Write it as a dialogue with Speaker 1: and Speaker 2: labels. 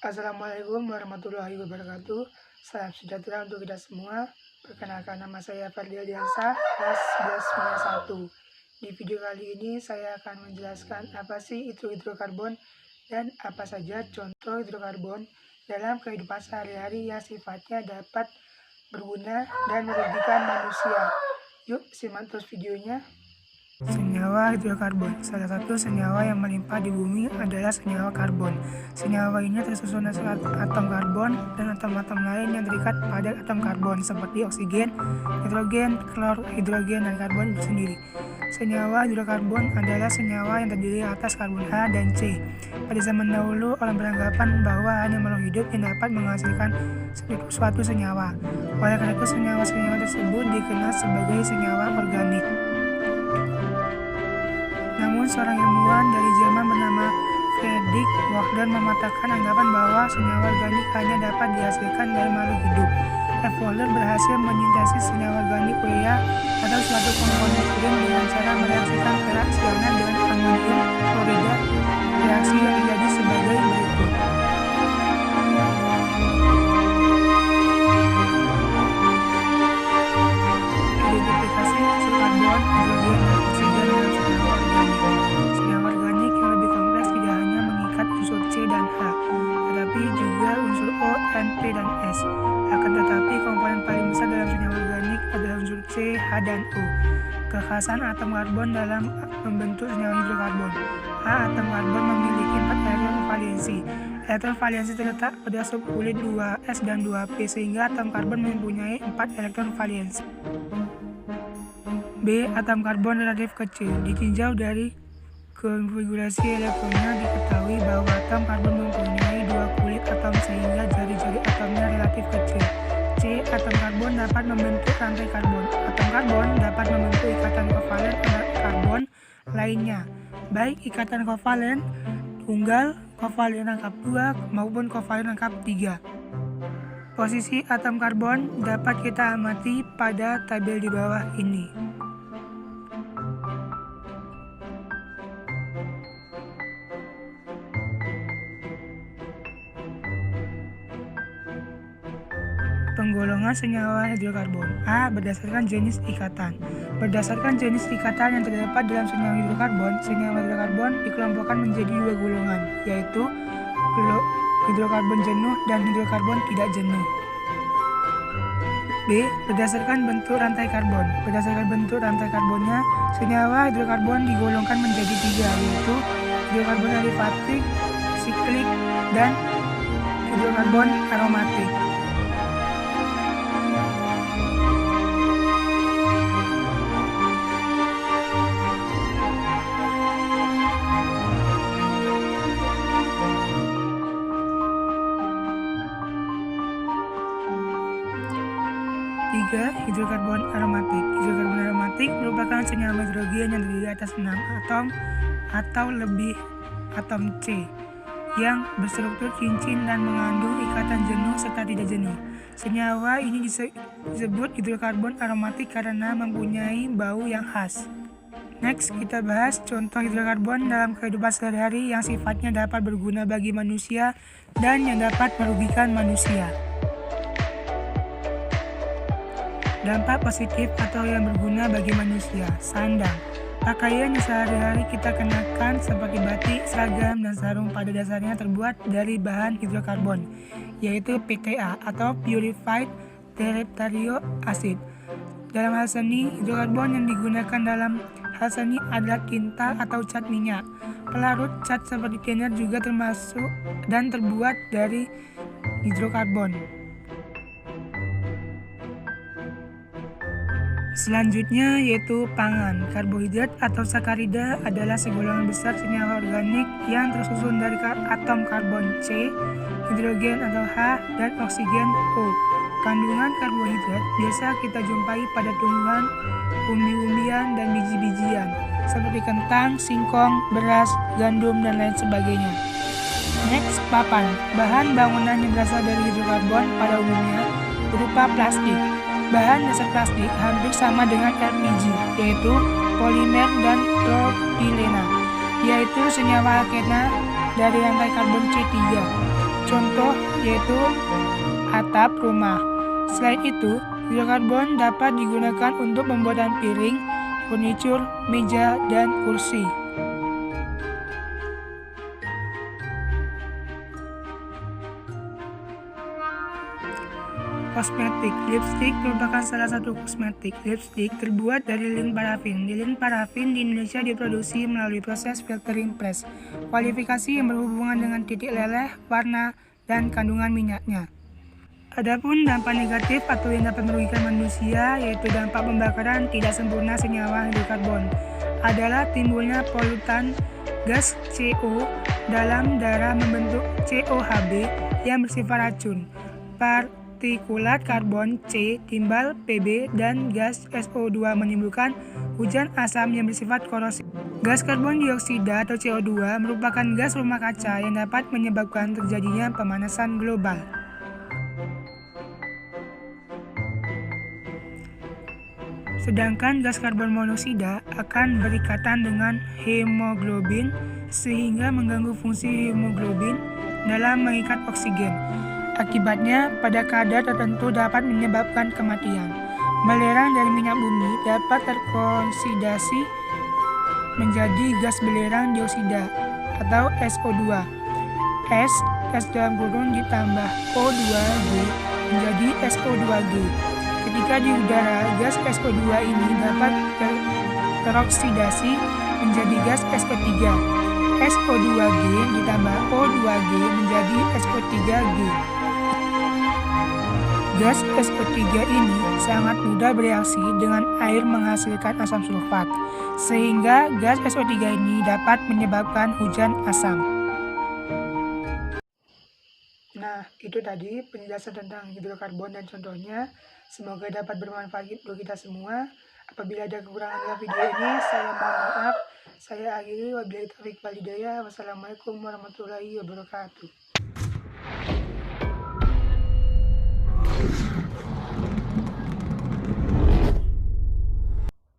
Speaker 1: Assalamualaikum warahmatullahi wabarakatuh. Salam sejahtera untuk kita semua. Perkenalkan, nama saya Fardiliansyah, kelas 11 1. Di video kali ini saya akan menjelaskan apa sih itu hidrokarbon dan apa saja contoh hidrokarbon dalam kehidupan sehari-hari yang sifatnya dapat berguna dan merugikan manusia. Yuk simak terus videonya. Senyawa hidrokarbon. Salah satu senyawa yang melimpah di bumi adalah senyawa karbon. Senyawa ini tersusun dari atom karbon dan atom-atom lain yang terikat pada atom karbon seperti oksigen, nitrogen, klor, hidrogen, dan karbon itu sendiri. Senyawa hidrokarbon adalah senyawa yang terdiri atas karbon H dan C. Pada zaman dahulu, orang beranggapan bahwa hanya makhluk hidup yang dapat menghasilkan suatu senyawa. Oleh karena itu, senyawa-senyawa tersebut dikenal sebagai senyawa organik. Namun seorang ilmuwan dari Jerman bernama Friedrich Wörth mematahkan anggapan bahwa senyawa organik hanya dapat dihasilkan dari makhluk hidup. Wörth berhasil menyintesis senyawa organik urea atau suatu komponen urin dengan cara mereaksikan perak siana dengan amonium klorida. Reaksi yang terjadi sebagai berikut. Identifikasi unsur karbon, hidrogen, dan oksigen dalam senyawa organik. Senyawa organik yang lebih kompleks tidak hanya mengikat unsur C dan H, tetapi juga unsur O, N, P, dan S. Akan tetapi komponen paling besar dalam senyawa organik adalah unsur C, H, dan O. Kekhasan atom karbon dalam membentuk senyawa hidrokarbon. Atom karbon memiliki 4 elektron valensi. Elektron valensi terletak pada subkulit 2s dan 2p sehingga atom karbon mempunyai 4 elektron valensi. B. Atom karbon relatif kecil. Ditinjau dari konfigurasi elektronnya diketahui bahwa atom karbon mempunyai 2 kulit atom sehingga jari-jari atomnya relatif kecil. C. Atom karbon dapat membentuk rantai karbon. Atom karbon dapat membentuk ikatan kovalen dengan karbon lainnya, baik ikatan kovalen tunggal, kovalen rangkap 2, maupun kovalen rangkap 3. Posisi atom karbon dapat kita amati pada tabel di bawah ini. Penggolongan senyawa hidrokarbon. A. Berdasarkan jenis ikatan. Berdasarkan jenis ikatan yang terdapat dalam senyawa hidrokarbon dikelompokkan menjadi 2 golongan, yaitu hidrokarbon jenuh dan hidrokarbon tidak jenuh. B. Berdasarkan bentuk rantai karbon. Berdasarkan bentuk rantai karbonnya, senyawa hidrokarbon digolongkan menjadi 3, yaitu hidrokarbon alifatik, siklik, dan hidrokarbon aromatik. Hidrokarbon aromatik. Hidrokarbon aromatik merupakan senyawa hidrogen yang terdiri atas 6 atom atau lebih atom C yang berstruktur cincin dan mengandung ikatan jenuh serta tidak jenuh. Senyawa ini disebut hidrokarbon aromatik karena mempunyai bau yang khas. Next, kita bahas contoh hidrokarbon dalam kehidupan sehari-hari yang sifatnya dapat berguna bagi manusia dan yang dapat merugikan manusia. Dampak positif atau yang berguna bagi manusia. Sandang. Pakaian yang sehari-hari kita kenakan seperti batik, seragam, dan sarung pada dasarnya terbuat dari bahan hidrokarbon, yaitu PTA atau Purified Terephthalate Acid. Dalam hal seni, hidrokarbon yang digunakan dalam hal seni adalah tinta atau cat minyak. Pelarut cat seperti thinner juga termasuk dan terbuat dari hidrokarbon. Selanjutnya yaitu pangan. Karbohidrat atau sakarida adalah segolongan besar senyawa organik yang tersusun dari atom karbon C, hidrogen atau H, dan oksigen O. Kandungan karbohidrat biasa kita jumpai pada tumbuhan, umbi-umbian, dan biji-bijian seperti kentang, singkong, beras, gandum, dan lain sebagainya. Next, papan. Bahan bangunan yang berasal dari hidrokarbon pada umumnya berupa plastik. Bahan dasar plastik hampir sama dengan LPG, yaitu polimer dan propilena, yaitu senyawa alkena dari rantai karbon C3. contoh yaitu atap rumah. Selain itu, hidrokarbon dapat digunakan untuk pembuatan piring, furnitur, meja, dan kursi. Kosmetik. Lipstik merupakan salah satu kosmetik. Lipstik terbuat dari lilin parafin. Lilin parafin di Indonesia diproduksi melalui proses filtering press, kualifikasi yang berhubungan dengan titik leleh, warna, dan kandungan minyaknya. Adapun dampak negatif atau yang dapat merugikan manusia, yaitu dampak pembakaran tidak sempurna senyawa hidrokarbon, adalah timbulnya polutan gas CO dalam darah membentuk COHB yang bersifat racun, partikulat karbon C, timbal PB, dan gas SO2 menimbulkan hujan asam yang bersifat korosif. Gas karbon dioksida atau CO2 merupakan gas rumah kaca yang dapat menyebabkan terjadinya pemanasan global. Sedangkan gas karbon monoksida akan berikatan dengan hemoglobin sehingga mengganggu fungsi hemoglobin dalam mengikat oksigen. Akibatnya, pada kadar tertentu dapat menyebabkan kematian. Belerang dari minyak bumi dapat teroksidasi menjadi gas belerang dioksida atau SO2. S dalam kurung ditambah O2G menjadi SO2G. Ketika di udara, gas SO2 ini dapat teroksidasi menjadi gas SO3. SO2G ditambah O2G menjadi SO3G. Gas SO3 ini sangat mudah bereaksi dengan air menghasilkan asam sulfat, sehingga gas SO3 ini dapat menyebabkan hujan asam. Nah, itu tadi penjelasan tentang hidrokarbon dan contohnya. Semoga dapat bermanfaat untuk kita semua. Apabila ada kekurangan dalam video ini, saya mohon maaf. Saya akhiri, wabillahi taufiq wal hidayah. Wassalamualaikum warahmatullahi wabarakatuh.